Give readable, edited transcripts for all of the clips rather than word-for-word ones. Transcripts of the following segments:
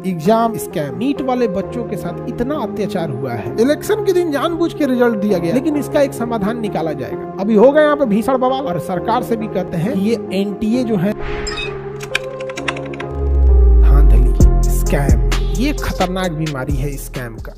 Exam scam, NEET वाले बच्चों के साथ इतना अत्याचार हुआ है। इलेक्शन के दिन जानबूझ के रिजल्ट दिया गया, लेकिन इसका एक समाधान निकाला जाएगा। अभी हो गया यहाँ पे भीषण बवाल, और सरकार से भी कहते हैं ये एनटीए जो है धांधली स्कैम, ये खतरनाक बीमारी है स्कैम का।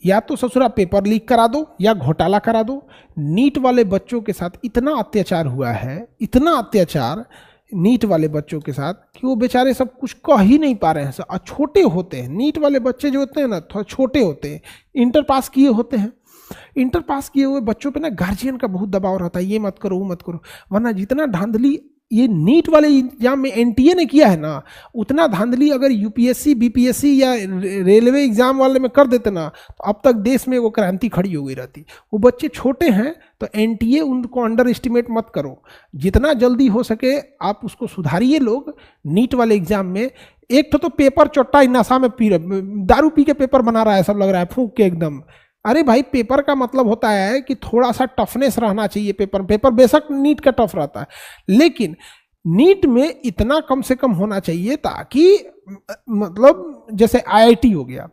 या तो ससुरा पेपर लीक करा दो या घोटाला करा दो। नीट वाले बच्चों के साथ इतना अत्याचार हुआ है, इतना अत्याचार नीट वाले बच्चों के साथ कि वो बेचारे सब कुछ कह ही नहीं पा रहे हैं। और छोटे होते हैं नीट वाले बच्चे जो होते हैं ना, थोड़ा छोटे होते हैं, इंटर पास किए होते हैं। इंटर पास किए हुए बच्चों पे ना गार्जियन का बहुत दबाव रहता है, ये मत करो वो मत करो, वरना जितना धांधली ये नीट वाले एग्जाम में एनटीए ने किया है ना, उतना धांधली अगर यूपीएससी बीपीएससी या रेलवे एग्जाम वाले में कर देते ना, तो अब तक देश में वो क्रांति खड़ी हो गई रहती। वो बच्चे छोटे हैं तो एनटीए उनको अंडर एस्टिमेट मत करो, जितना जल्दी हो सके आप उसको सुधारिए। लोग नीट वाले एग्जाम में एक तो पेपर चोट्टा नशा में दारू पी के पेपर बना रहा है, सब लग रहा है फूंक के एकदम। अरे भाई, पेपर का मतलब होता है कि थोड़ा सा टफनेस रहना चाहिए। पेपर बेशक नीट का टफ रहता है, लेकिन नीट में इतना कम से कम होना चाहिए ताकि मतलब जैसे आईआईटी हो गया,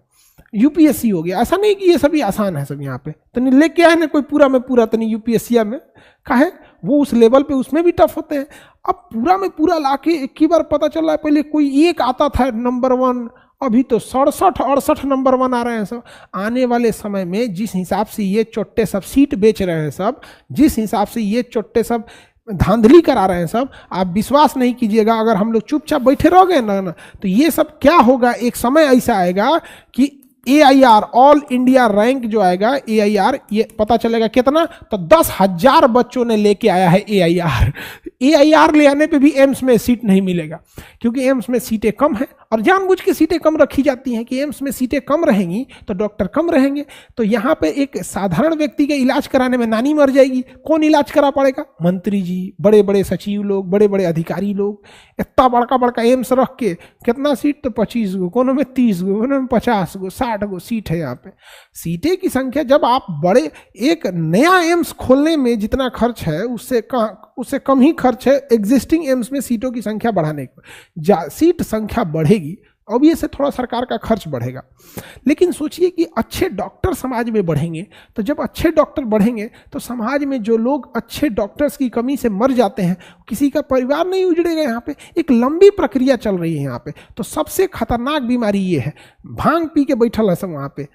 यूपीएससी हो गया, ऐसा नहीं कि ये सभी आसान है सब यहाँ पे। तो नहीं लेके आए ना कोई पूरा में पूरा, तो नहीं यूपीएससी में का है वो उस लेवल पे उसमें भी टफ होते हैं। अब पूरा में पूरा लाके एक ही बार पता चल रहा है, पहले कोई एक आता था नंबर 1, अभी तो 67-68 नंबर 1 आ रहे हैं सब। आने वाले समय में जिस हिसाब से ये चोट्टे सब सीट बेच रहे हैं सब, जिस हिसाब से ये चोट्टे सब धांधली करा रहे हैं सब, आप विश्वास नहीं कीजिएगा। अगर हम लोग चुपचाप बैठे रह गए ना तो ये सब क्या होगा, एक समय ऐसा आएगा कि AIR ऑल इंडिया रैंक जो आएगा AIR, ये पता चलेगा कितना, तो 10,000 बच्चों ने लेके आया है AIR ले आने पे भी एम्स में सीट नहीं मिलेगा, क्योंकि एम्स में सीटें कम हैं और जानबूझ के सीटें कम रखी जाती हैं कि एम्स में सीटें कम रहेंगी तो डॉक्टर कम रहेंगे। तो यहाँ पे एक साधारण व्यक्ति के इलाज कराने में नानी मर जाएगी, कौन इलाज करा पड़ेगा? मंत्री जी, बड़े बड़े सचिव लोग, बड़े बड़े अधिकारी लोग। इतना बड़का बड़का एम्स रख के कितना सीट, तो 25 गो, कोनो में 30 गो, कोनो में 50 गो, 60 गो सीट है यहाँ पे। सीटें की संख्या जब आप बड़े, एक नया एम्स खोलने में जितना खर्च है उससे कम ही खर्च है एग्जिस्टिंग एम्स में सीटों की संख्या बढ़ाने का। सीट संख्या बढ़ेगी, अब ये से थोड़ा सरकार का खर्च बढ़ेगा। लेकिन सोचिए कि अच्छे डॉक्टर समाज में बढ़ेंगे, तो जब अच्छे डॉक्टर बढ़ेंगे तो समाज में जो लोग अच्छे डॉक्टर्स की कमी से मर जाते हैं, किसी का परिवार नहीं उजड़ेगा। यहाँ पे एक लंबी प्रक्रिया चल रही है यहाँ पे। तो सबसे खतरनाक बीमारी ये है, भांग पी के बैठल है सब वहाँ पे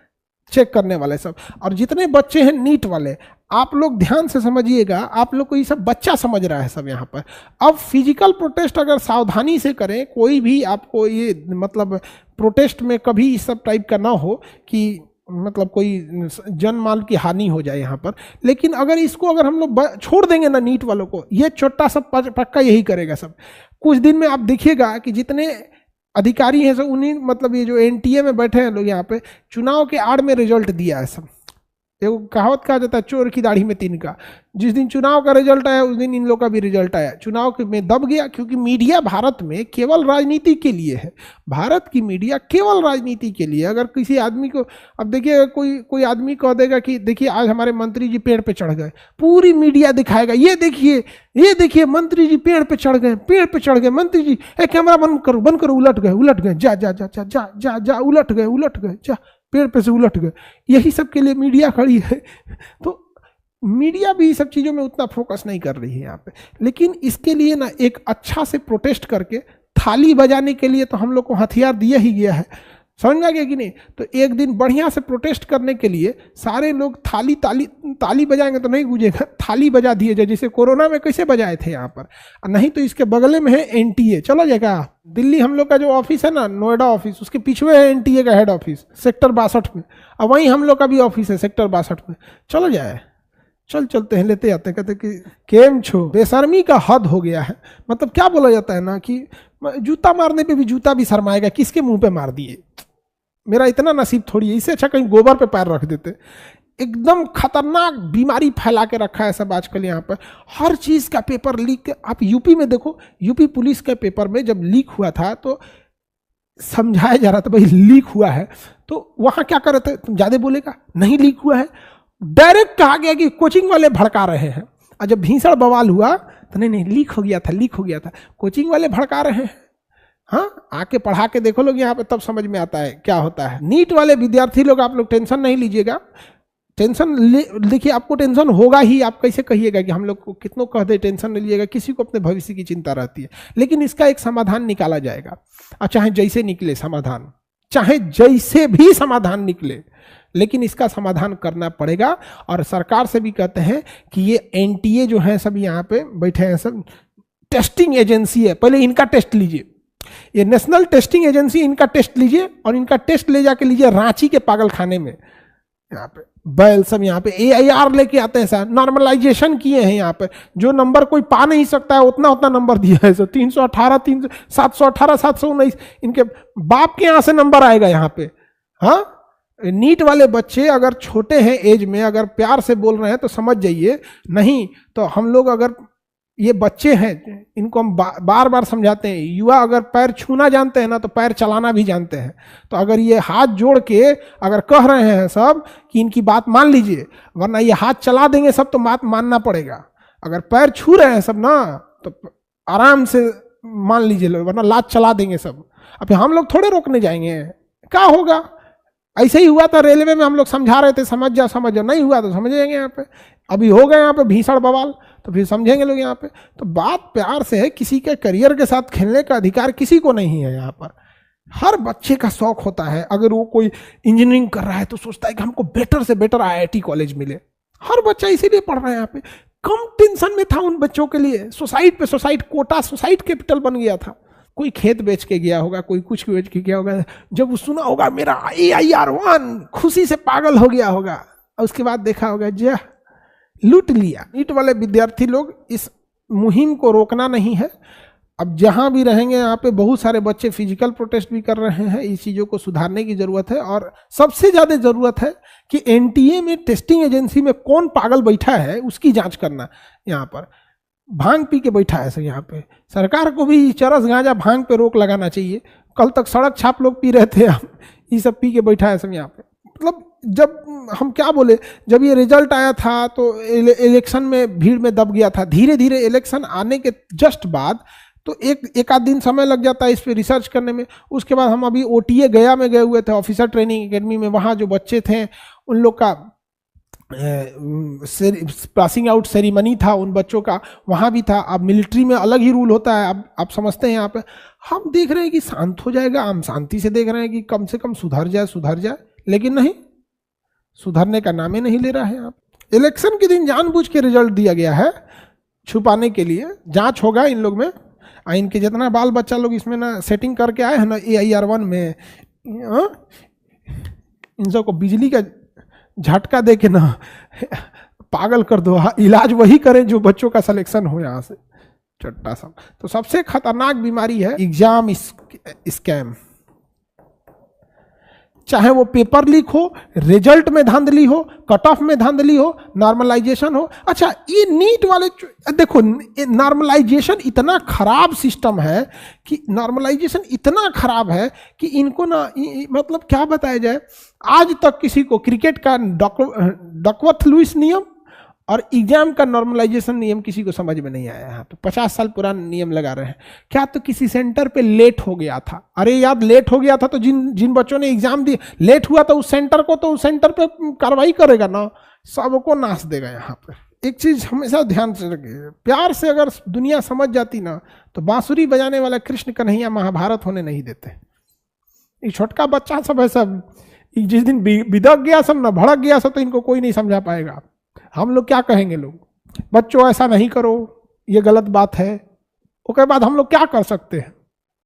चेक करने वाले सब। और जितने बच्चे हैं नीट वाले, आप लोग ध्यान से समझिएगा, आप लोग को ये सब बच्चा समझ रहा है सब यहाँ पर। अब फिजिकल प्रोटेस्ट अगर सावधानी से करें, कोई भी आपको ये मतलब प्रोटेस्ट में कभी इस सब टाइप का ना हो कि मतलब कोई जन माल की हानि हो जाए यहाँ पर। लेकिन अगर इसको अगर हम लोग छोड़ देंगे ना नीट वालों को, ये छोटा सब पक्का यही करेगा सब। कुछ दिन में आप देखिएगा कि जितने अधिकारी हैं सब उन्हीं, मतलब ये जो एनटीए में बैठे हैं लोग यहाँ पे, चुनाव के आड़ में रिजल्ट दिया है सब। एक कहावत कहा जाता है, चोर की दाढ़ी में तिनका। जिस दिन चुनाव का रिजल्ट आया उस दिन इन लोग का भी रिजल्ट आया। चुनाव में दब गया, क्योंकि मीडिया भारत में केवल राजनीति के लिए है। भारत की मीडिया केवल राजनीति के लिए। अगर किसी आदमी को, अब देखिए कोई आदमी कह देगा कि देखिए आज हमारे मंत्री जी पेड़ पे चढ़ गए, पूरी मीडिया दिखाएगा, ये देखिए मंत्री जी पेड़ पे चढ़ गए, मंत्री जी कैमरा बंद करो, उलट गए, जा उलट गए, जा पेड़ पे से उलट गए। यही सब के लिए मीडिया खड़ी है। तो मीडिया भी सब चीज़ों में उतना फोकस नहीं कर रही है यहाँ पे। लेकिन इसके लिए ना एक अच्छा से प्रोटेस्ट करके थाली बजाने के लिए तो हम लोग को हथियार दिया ही गया है, समझ में आ गया कि नहीं? तो एक दिन बढ़िया से प्रोटेस्ट करने के लिए सारे लोग ताली बजाएंगे तो नहीं गूंजेगा, थाली बजा दिए जाए, जैसे कोरोना में कैसे बजाए थे यहाँ पर। नहीं तो इसके बगल में है एनटीए, चला जाएगा। दिल्ली हम लोग का जो ऑफिस है ना, नोएडा ऑफिस, उसके पीछे है एनटीए का हेड ऑफिस सेक्टर 62 में, और वहीं हम लोग का भी ऑफिस है सेक्टर 62 में। चलो जाए, चलते हैं, लेते आते हैं। कहते कि केम छो, बेशर्मी का हद हो गया है। मतलब क्या बोला जाता है ना कि जूता मारने पे भी जूता भी शर्माएगा, किसके मुंह पे मार दिए, मेरा इतना नसीब थोड़ी है, इससे अच्छा कहीं गोबर पे पैर रख देते। एकदम खतरनाक बीमारी फैला के रखा है सब आजकल यहाँ पर। हर चीज़ का पेपर लीक। आप यूपी में देखो, यूपी पुलिस के पेपर में जब लीक हुआ था तो समझाया जा रहा था भाई लीक हुआ है, तो वहाँ क्या कर रहे थे, तुम ज़्यादा बोलेगा, नहीं लीक हुआ है। डायरेक्ट कहा गया कि कोचिंग वाले भड़का रहे हैं। और जब भीषण बवाल हुआ तो नहीं लीक हो गया था, कोचिंग वाले भड़का रहे हैं। हाँ, आके पढ़ा के देखो लोग यहाँ पे, तब समझ में आता है क्या होता है। नीट वाले विद्यार्थी लोग, आप लोग टेंशन नहीं लीजिएगा। टेंशन देखिए, आपको टेंशन होगा ही, आप कैसे कहिएगा कि हम लोग को कितनों कह दे टेंशन नहीं लीजिएगा, किसी को अपने भविष्य की चिंता रहती है, लेकिन इसका एक समाधान निकाला जाएगा। और चाहे जैसे निकले समाधान, चाहे जैसे भी समाधान निकले, लेकिन इसका समाधान करना पड़ेगा। और सरकार से भी कहते हैं कि ये एनटीए जो है सब यहाँ पे बैठे हैं, सब टेस्टिंग एजेंसी है, पहले इनका टेस्ट लीजिए, ये नेशनल टेस्टिंग एजेंसी, इनका टेस्ट लीजिए और इनका टेस्ट ले जाके लीजिए रांची के पागल खाने में। यहाँ पे बैल सब यहाँ पे AIR लेके आते हैं सर, नॉर्मलाइजेशन किए हैं यहाँ पे, जो नंबर कोई पा नहीं सकता है उतना उतना नंबर दिया है सर, 318 718 719, इनके बाप के यहाँ से नंबर आएगा यहाँ पे। हाँ, नीट वाले बच्चे अगर छोटे हैं एज में, अगर प्यार से बोल रहे हैं तो समझ जाइए, नहीं तो हम लोग, अगर ये बच्चे हैं इनको हम बार बार समझाते हैं, युवा अगर पैर छूना जानते हैं ना तो पैर चलाना भी जानते हैं। तो अगर ये हाथ जोड़ के अगर कह रहे हैं सब कि इनकी बात मान लीजिए, वरना ये हाथ चला देंगे सब तो बात मानना पड़ेगा। अगर पैर छू रहे हैं सब ना तो आराम से मान लीजिए, वरना लात चला देंगे सब। अब हम लोग थोड़े रोकने जाएंगे, क्या होगा? ऐसे ही हुआ था रेलवे में, हम लोग समझा रहे थे समझ जाओ समझ जाओ, नहीं हुआ तो समझ जाएंगे यहाँ पे। अभी हो गए यहाँ पे भीषण बवाल तो फिर समझेंगे लोग यहाँ पे। तो बात प्यार से है, किसी के करियर के साथ खेलने का अधिकार किसी को नहीं है यहाँ पर। हर बच्चे का शौक होता है, अगर वो कोई इंजीनियरिंग कर रहा है तो सोचता है कि हमको बेटर से बेटर IIT कॉलेज मिले। हर बच्चा इसीलिए पढ़ रहा है यहाँ पे। कम टेंशन में था उन बच्चों के लिए, सोसाइट पे सोसाइट, कोटा सोसाइट कैपिटल बन गया था। कोई खेत बेच के गया होगा, कोई कुछ बेच के गया होगा, जब वो सुना होगा मेरा AIR1, खुशी से पागल हो गया होगा, और उसके बाद देखा होगा जा लूट लिया। नीट वाले विद्यार्थी लोग, इस मुहिम को रोकना नहीं है। अब जहां भी रहेंगे यहाँ पे बहुत सारे बच्चे फिजिकल प्रोटेस्ट भी कर रहे हैं, इस चीज़ों को सुधारने की ज़रूरत है। और सबसे ज़्यादा ज़रूरत है कि NTA में, टेस्टिंग एजेंसी में कौन पागल बैठा है उसकी जांच करना। यहाँ पर भांग पी के बैठा है सर, यहाँ पे सरकार को भी चरस गांजा भांग पे रोक लगाना चाहिए। कल तक सड़क छाप लोग पी रहे थे, ये सब पी के बैठा है सब यहाँ पे। मतलब जब हम क्या बोले, जब ये रिजल्ट आया था तो इलेक्शन में भीड़ में दब गया था। धीरे धीरे इलेक्शन आने के जस्ट बाद तो एक आध दिन समय लग जाता है इस पे रिसर्च करने में। उसके बाद हम अभी OTA गया में गए हुए थे, ऑफिसर ट्रेनिंग एकेडमी में। वहाँ जो बच्चे थे उन लोग का पासिंग आउट सेरेमनी था, उन बच्चों का वहाँ भी था। अब मिलिट्री में अलग ही रूल होता है, अब आप समझते हैं। यहाँ पे हम देख रहे हैं कि शांत हो जाएगा, हम शांति से देख रहे हैं कि कम से कम सुधर जाए, लेकिन नहीं, सुधरने का नाम ही नहीं ले रहा है। आप इलेक्शन के दिन जानबूझ के रिजल्ट दिया गया है छुपाने के लिए। जांच होगा इन लोग में, इनके जितना बाल बच्चा लोग इसमें ना सेटिंग करके आए हैं ना AIR1 में, इन सबको बिजली का झटका दे के ना पागल कर दो। इलाज वही करें जो बच्चों का सिलेक्शन हो यहाँ से, चट्टा सब। तो सबसे खतरनाक बीमारी है एग्जाम स्कैम। चाहे वो पेपर लीक हो, रिजल्ट में धांधली हो, कट ऑफ में धांधली हो, नॉर्मलाइजेशन हो। अच्छा, ये नीट वाले देखो, नॉर्मलाइजेशन इतना खराब सिस्टम है कि इनको ना मतलब क्या बताया जाए। आज तक किसी को क्रिकेट का डकवर्थ लुईस नियम और एग्जाम का नॉर्मलाइजेशन नियम किसी को समझ में नहीं आया। यहाँ पे 50 साल पुराना नियम लगा रहे हैं। क्या तो किसी सेंटर पे लेट हो गया था, अरे यार लेट हो गया था तो जिन बच्चों ने एग्जाम दिए लेट हुआ तो उस सेंटर पे कार्रवाई करेगा ना, सबको नाश देगा। यहाँ पे एक चीज हमेशा ध्यान से रखिए, प्यार से अगर दुनिया समझ जाती ना तो बांसुरी बजाने वाला कृष्ण कन्हैया महाभारत होने नहीं देते। एक छोटका बच्चा सब है, सब जिस दिन बिदक गया सब ना, भड़क गया सब, तो इनको कोई नहीं समझा पाएगा। हम लोग क्या कहेंगे, लोग बच्चों ऐसा नहीं करो, ये गलत बात है, उसके बाद हम लोग क्या कर सकते हैं?